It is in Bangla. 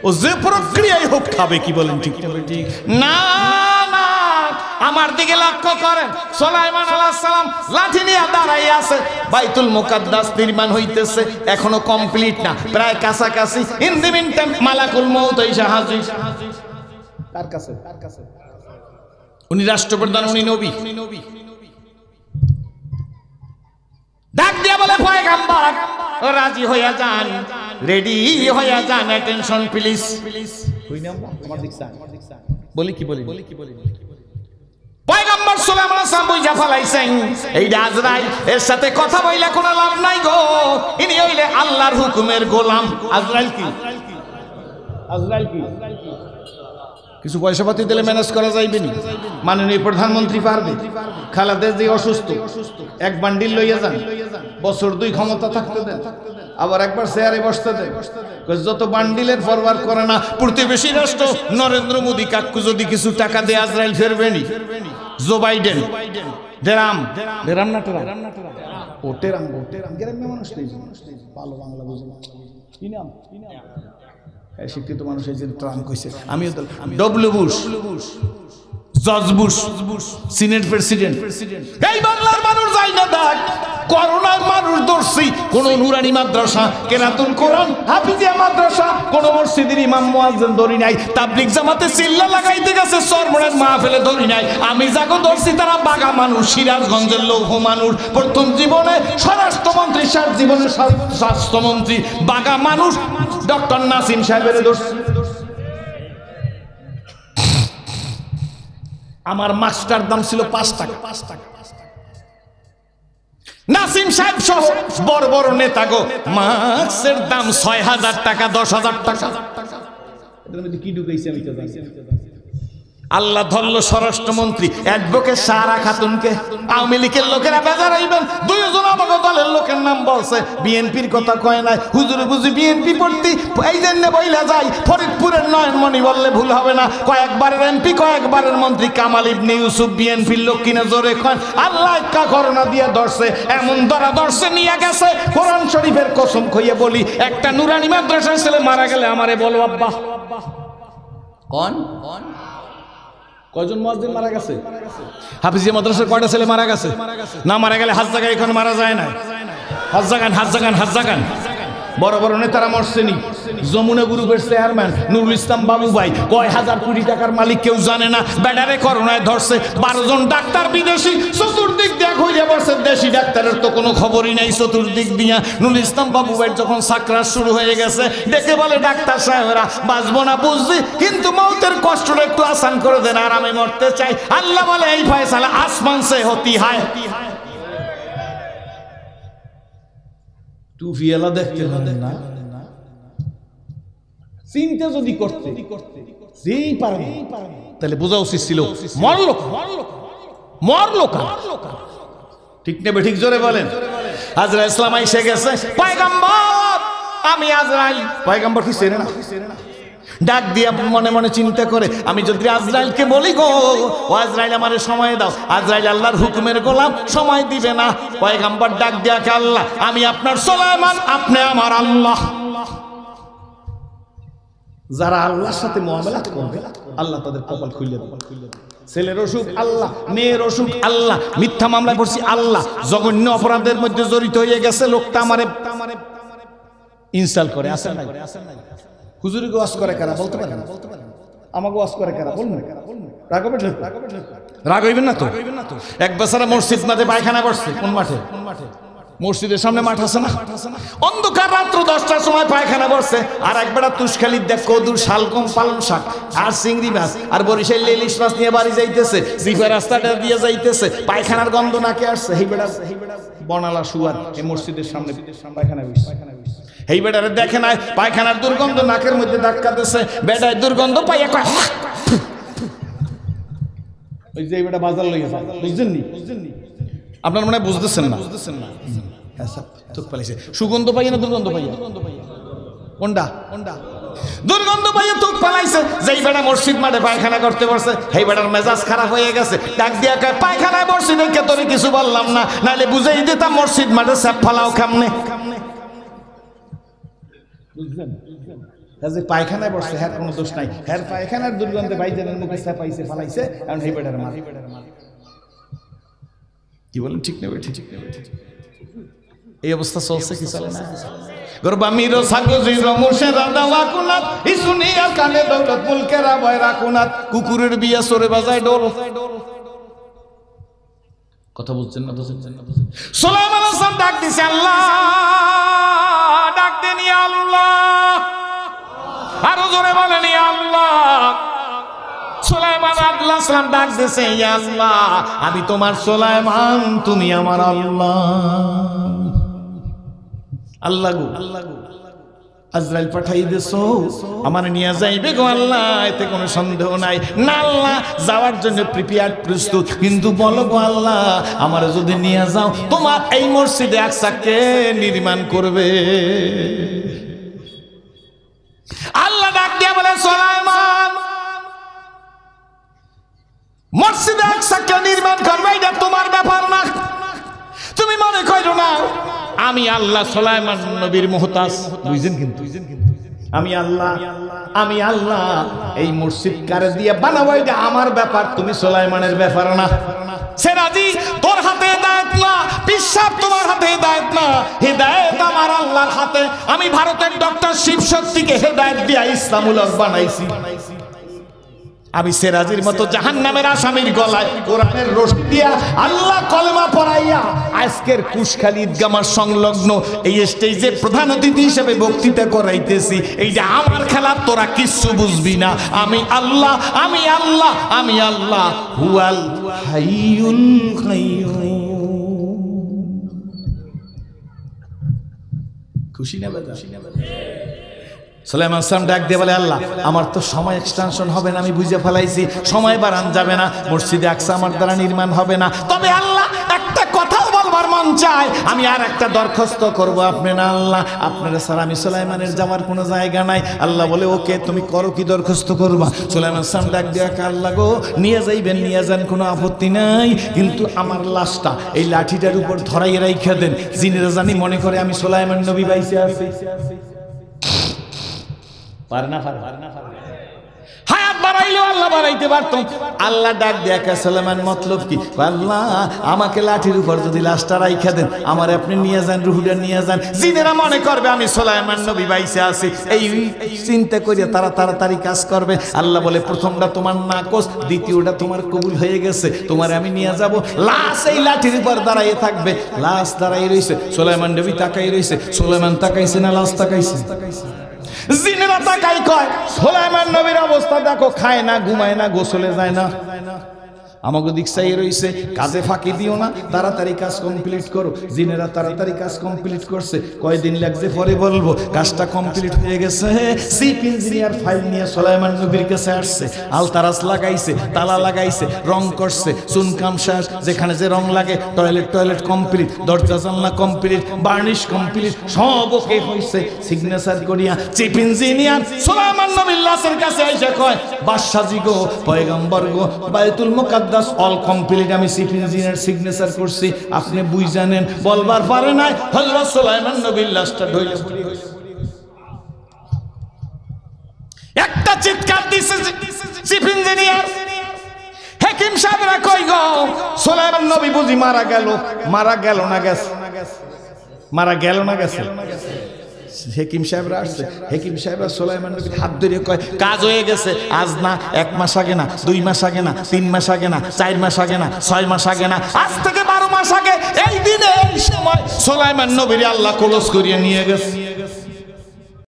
ও যে প্রক্রিয়াই হোক খাবে। কি বলেন ঠিক না? না, আমার দিকে লক্ষ্য করেন। সুলাইমান আলাইহিস সালাম লাঠি নিয়ে দাঁড়াইয়া আছে, বাইতুল মুকাদ্দাস নির্মাণ হইতেছে, এখনো কমপ্লিট না, প্রায় কাছাকাছি। ইন দি মিন টাইম মালাকুল মউত এসে হাজির। কার কাছে? উনি রাষ্ট্রপ্রধান, উনি নবী। ডাক দিয়া বলে, পয়গম্বর রাজি হইয়া যান, রেডি হইয়া যান, অ্যাটেনশন প্লিজ। বলি কি বলি পয়গম্বর সুলাইমান আলাইহিস সালাম বুঝা ফলাইছেন এইটা আজরাইল, এর সাথে কথা বইলা কোনো লাভ নাই গো। ইনি হইলে আল্লাহর হুকুমের গোলাম। আজরাইল কি? কিছু পয়সা পাতি দিলে ম্যানেজ করা যাইবে নি? মাননীয় প্রধানমন্ত্রী পারবে? খালেদা জিয়া অসুস্থ, এক বান্ডিল লইয়া যান, বছর 2 ক্ষমতা থাকতে দেন, আবার একবার চেয়ারে বসতে দেন। যত বান্ডিলের ফরওয়ার্ড করে না প্রতিবেশী রাষ্ট্র নরেন্দ্র মোদী কাকু যদি কিছু টাকা দেয় আজরাইল ফেরবেনি। জো বাইডেন দেরাম না টেরাম? ও টেরাম গ্রামে মানুষ নেই, ভালো বাংলা বুঝে না। কি নাম? শিক্ষিত মানুষ এই যে ট্রাম্প কইছে। আমিও তো W Bush, George Bush, senate president. এই বাংলার মানুষ যাই না দেখ, করোনার মানুষ দর্শি কোন নুরানি মাদ্রাসা, কেরাতুল কোরআন, হাফিজিয়া মাদ্রাসা, কোন মসজিদের ইমাম মুয়াজ্জিন ধরি নাই, তাবলিগ জামাতে চিল্লা লাগাইতে গেছে চরমনের মাহফিলে ধরি নাই। আমি যাগো দর্শি তারা বাগা মানুষ, সিরাজগঞ্জের লৌহ মানুষ, প্রথম জীবনে স্বরাষ্ট্রমন্ত্রী, শেষ জীবনে স্বাস্থ্যমন্ত্রী, বাগা মানুষ ডক্টর নাসিম সাহেবের দর্শি। আমার মাস্টার দাম ছিল 5 টাকা। নাসিম সাহেব সহ বড় বড় নেতা গো মাস্কের দাম 6,000 টাকা, 10,000 টাকা। এটার মধ্যে কি ঢুকাইছে আমি তো জানি। আল্লাহ ধরলো স্বরাষ্ট্রমন্ত্রী অ্যাডভোকেট সারা খাতুনকে। আওয়ামী লীগের লোকেরা বেজার হইবেন, 2 জন আমাকে দলের লোকের নাম বলছে, বিএনপির কথা কয় নাই। হুজুর বুঝি বিএনপি পড়তি, এই জন্য বইলা যাই ফরিদপুরের নয়নমণি বললে ভুল হবে না, কয়েকবারের এমপি, কয়েকবারের মন্ত্রী কামাল ইবনে ইউসুফ বিএনপির লোক কিনা জোরে কয়। আল্লাহ একটা করোনা দিয়ে ধরছে, এমন ধরছে নিয়ে গেছে। কোরআন শরীফের কসম খইয়ে বলি, একটা নুরানি মাদ্রাসার ছেলে মারা গেলে আমারে বলো আব্বা। কয়জন মুয়াজ্জিন মারা গেছে? হাফিজিয়া মাদ্রাসার কয়টা ছেলে মারা গেছে? না মারা গেলে হাজ জায়গায় এখন মারা যায় না। হাজ জাগান বড় বড় নেতারা মরছেনি। যমুনা গ্রুপের চেয়ারম্যান নুরুল ইসলাম বাবু ভাই কয় হাজার কোটি টাকার মালিক কেউ জানে না, বেডারে করোনায় ধরছে। 12 জন ডাক্তার বিদেশি, চতুর্দিক দিয়ে হইয়া বসে, দেশি ডাক্তারের তো কোনো খবরই নাই। চতুর্দিক দিয়া নুরুল ইসলাম বাবু ভাই যখন সাকরাত শুরু হয়ে গেছে, ডেকে বলে ডাক্তার সাহেবরা বাঁচবো না বুঝছি, কিন্তু মৌতের কষ্টটা একটু আসান করে দেন, আর আমি মরতে চাই। আল্লাহ বলে এই ফয়সালা আসমান সে হতি হায়। টুফিয়ালা দেখতে না, চিন্তা যদি করতে যেই পারে তাহলে বোঝা উচিত ছিল মরলো। ঠিক নেবে? ঠিক জোরে বলেন। আজরাইল ইসলাম এসে গেছে। পয়গম্বর আমি আজরাইল। পয়গম্বর কি চেনে না? ডাক দিয়া মনে মনে চিন্তা করে, আমি যদি আজরাইলকে বলি গো ও আজরাইল আমারে সময় দাও, আজরাইল আল্লাহর হুকুমের গোলাম, সময় দিবে না। পয়গম্বর ডাক দিয়া কে আল্লাহ, আমি আপনার সুলাইমান, আপনি আমার আল্লাহ। যারা আল্লাহর সাথে মুআমালাত করবে আল্লাহ তাদের কপাল খুলে দেবে। ছেলের অসুখ আল্লাহ, মেয়ের অসুখ আল্লাহ, মিথ্যা মামলা করছি আল্লাহ, জঘন্য অপরাধের মধ্যে জড়িত হয়ে গেছে লোকটা আমারে ইনস্টল করে। আসেন নাই হুজুরি ওয়াজ করে কারা বলতে পারেন? আমাকে ওয়াজ করে কারা বলবেন? রাগ হইবেন না তো? এক বেচারা মসজিদ মাঠে পায়খানা করছে। কোন মাঠে? মসজিদের সামনে মাঠ আছে না? অন্ধকার রাত্র 10টার সময় পায়খানা করছে। আর একবেলা তুষখালির দেখ কদুর, শালগম, পালং শাক আর চিংড়ি মাছ আর বরিশাল ইলিশ মাছ নিয়ে বাড়ি যাইতেছে, জিপে রাস্তাটা দিয়ে যাইতেছে, পায়খানার গন্ধ নাকে আসছে। এই বেড়া বনালা শুয়ার এই মসজিদের সামনে পায়খানা বসছে। এই বেটারে দেখে নাই পায়খানার দুর্গন্ধ নাকের মধ্যে ধাক্কাতেছে, বেটায় দুর্গন্ধ পাইয়া কয় ওই যে বেটা বাজার লইয়া যায়। বুঝছেন নি? আপনার মনে বুঝতেছেন না? সুগন্ধ পাইয়া না দুর্গন্ধ পাইয়া? কোনটা? দুর্গন্ধ পাইয়া তুক পালাইছে। যেই বেটা মসজিদ মাঠে পায়খানা করতে পারছে, সেই বেটার মেজাজ খারাপ হয়ে গেছে। ডাক দিয়া কয় পায়খানায় বসছি দেখে তোরে কিছু বললাম না, নাহলে বুঝাই দিতাম মসজিদ মাঠে স্যাপ ফালাও কেমনে। যে পায়খানায় বসছে হ্যার কোনো দোষ নাই, হ্যার পায়খানার দুর্গন্ধে ভাইজানের মুখে চাপাইছে ফালাইছে, কারণ এই বেটার মাল। কি বলেন ঠিক নেবে? ঠিক নেবে? এই অবস্থা চলছে কি চলে না? গরবামিরো সাগজিরো মুর্শেদা দাওয়া কুনাত ইসুনিয়ার কানে দৌলত মুলকেরা বয়রা কুনাত কুকুরের বিয়া সরে বাজায় ডোল। কথা বলছেন না? সুলাইমান হাসান ডাক দিছে আল্লাহ, ডাক দেন ইয়া আল্লাহ, আরো জোরে বলেন ইয়া আল্লাহ। সুলাইমান আলাইহিস সালাম ডাক দিছে ইয়া আল্লাহ, আমি তোমার সুলাইমান, তুমি আমার আল্লাহ। আল্লাহ গো, আজরাইল পাঠাই দেছো, আমার নিয়ে যাইবে গো আল্লাহ, এতে কোনো সন্দেহ নাই। না আল্লাহ, যাওয়ার জন্য প্রিপেয়ার প্রস্তুত, কিন্তু বলো গো আল্লাহ, আমার যদি নিয়ে যাও তোমার এই মসজিদে আকসাকে নির্মাণ করবে। আল্লাহ ডাক দিয়া বলে সুলাইমান, মসজিদে আকসাকে নির্মাণ করবে এটা তোমার ব্যাপার না, তুমি মনে করো না আমি আল্লাহ সুলাইমান নবীর মুহতাজ। বুঝছেন? কিন্তু আমি আল্লাহ এই মসজিদ কারে দিয়ে বানাবো এটা আমার ব্যাপার, তুমি সুলাইমানের ব্যাপার না। সেরাজি তোর হাতে হেদায়েত না, পিসাব তোমার হাতে হেদায়েত না, হেদায়েত আমার আল্লাহর হাতে। আমি ভারতের ডক্টর শিবশক্তিকে হেদায়েত দিয়া ইসলামুল হক বানাইছি। আমি সেরাজির মতো জাহান্নামের আসামির গলায় কোরআনের রশি দিয়া আল্লাহ কলেমা পড়াইয়া আজকের কুশখালী ঈদগামার সংলগ্ন এই স্টেজে প্রধান অতিথি হিসেবে বক্তৃতা করাইতেছি। এই যে আমার খেলা, তোরা কিচ্ছু বুঝবি না। আমি আল্লাহ, আমি আল্লাহ, আমি আল্লাহ, হুয়াল হাইয়ুল কাইয়ুম। খুশি না বাবা? সুলাইমান সালাম ডাক দিয়ে বলে আল্লাহ, আমার তো সময় এক্সটেনশন হবে না, আমি বুঝে ফেলাইছি, সময় বাড়ান যাবে না, মসজিদে আকসা আমার দ্বারা নির্মাণ হবে না। তবে আল্লাহ একটা কথাও বলবার মন চায়, আমি আর একটা দরখাস্ত করব, আপনি না আল্লাহ, আপনারা স্যার আমি সুলাইমানের যাওয়ার কোনো জায়গা নাই। আল্লাহ বলে ওকে, তুমি করো, কি দরখাস্ত করবা? সুলাইমান সালাম ডাক দিয়ে আল্লাহ গো, নিয়ে যাইবেন, নিয়ে যান, কোনো আপত্তি নাই, কিন্তু আমার লাশটা এই লাঠিটার উপর ধরাইয়ে রাইখা দেন, জিনেরা জানি মনে করে আমি সুলাইমান নবী বাইসে আছি। হায়াত বাড়াইলেও আল্লাহ বাড়াইতে পারতাম। আল্লাহ ডাক দেখা সুলাইমান মতলব কি? আল্লাহ আমাকে লাঠির উপর যদি লাশটা রাইখা দেন, আমার আপনি নিয়ে যান, রুহুটা নিয়ে যান, জিনেরা মনে করবে আমি সুলাইমান নবী বাইসে আছি। এই চিন্তা করে তারা তাড়াতাড়ি কাজ করবে। আল্লাহ বলে প্রথমটা তোমার নাকচ, দ্বিতীয়টা তোমার কবুল হয়ে গেছে, তোমার আমি নিয়ে যাব। লাশ এই লাঠির উপর দাঁড়াইয়ে থাকবে, লাশ দাঁড়াই রয়েছে, সুলাইমান নবী তাকাই রয়েছে। সুলাইমান তাকাইছে না লাশ তাকাইছে? জিনেরা তাকাই কয় সুলাইমান নবীর অবস্থা দেখো, খায় না, ঘুমায় না, গোসলে যায় না। আমাকে দিক চাই রয়েছে, কাজে ফাঁকি দিও না, তাড়াতাড়ি কাজ কমপ্লিট করো। জিনেরা তাড়াতাড়ি কাজ কমপ্লিট করছে। কয়দিন লাগছে পরে বলবো, কাজটা কমপ্লিট হয়ে গেছে। চিফ ইঞ্জিনিয়ার ফাইল নিয়ে সুলাইমান নবীর কাছে আসছে, আলতারাস লাগাইছে, তালা লাগাইছে, রং করছে, চুনকাম শেষ, যেখানে যে রং লাগে, টয়লেট কমপ্লিট, দরজা জানলা কমপ্লিট, বার্নিশ কমপ্লিট, সব ওকে হইছে। সিগনেচার করিয়া চিফ ইঞ্জিনিয়ার সুলাইমান নবীর লাশের কাছে এসে কয়, বাদশাহজি গো, পয়গম্বর গো, বাইতুল মুকাদ্দাস অল কমপ্লিট, আমি চিফ ইঞ্জিনিয়ার সিগনেচার করছি, আপনি বুঝ জানেন, বলবার পারে নাই। হযরত সুলাইমান নবীর লাশটা ঢইলে পড়ে গেছে। একটা চিৎকার দিছে চিফ ইঞ্জিনিয়ার, হাকিম সাহেবরা কই গো, সুলাইমান নবী বুঝি মারা গেল? মারা গেল না গেছে? মারা গেল না গেছে? হাকিম সাহেবরা আসছে, হাকিম সাহেবরা সুলাইমান নবীর হাত ধরে কয়, কাজ হয়ে গেছে। আজ না 1 মাস আগে না, 2 মাস আগে না, 3 মাস আগে না, 4 মাস আগে না, 6 মাস আগে না, আজ থেকে 12 মাস আগে এই দিনে এই সময় সুলাইমান নবীর আল্লাহ কলস করিয়ে নিয়ে গেছে।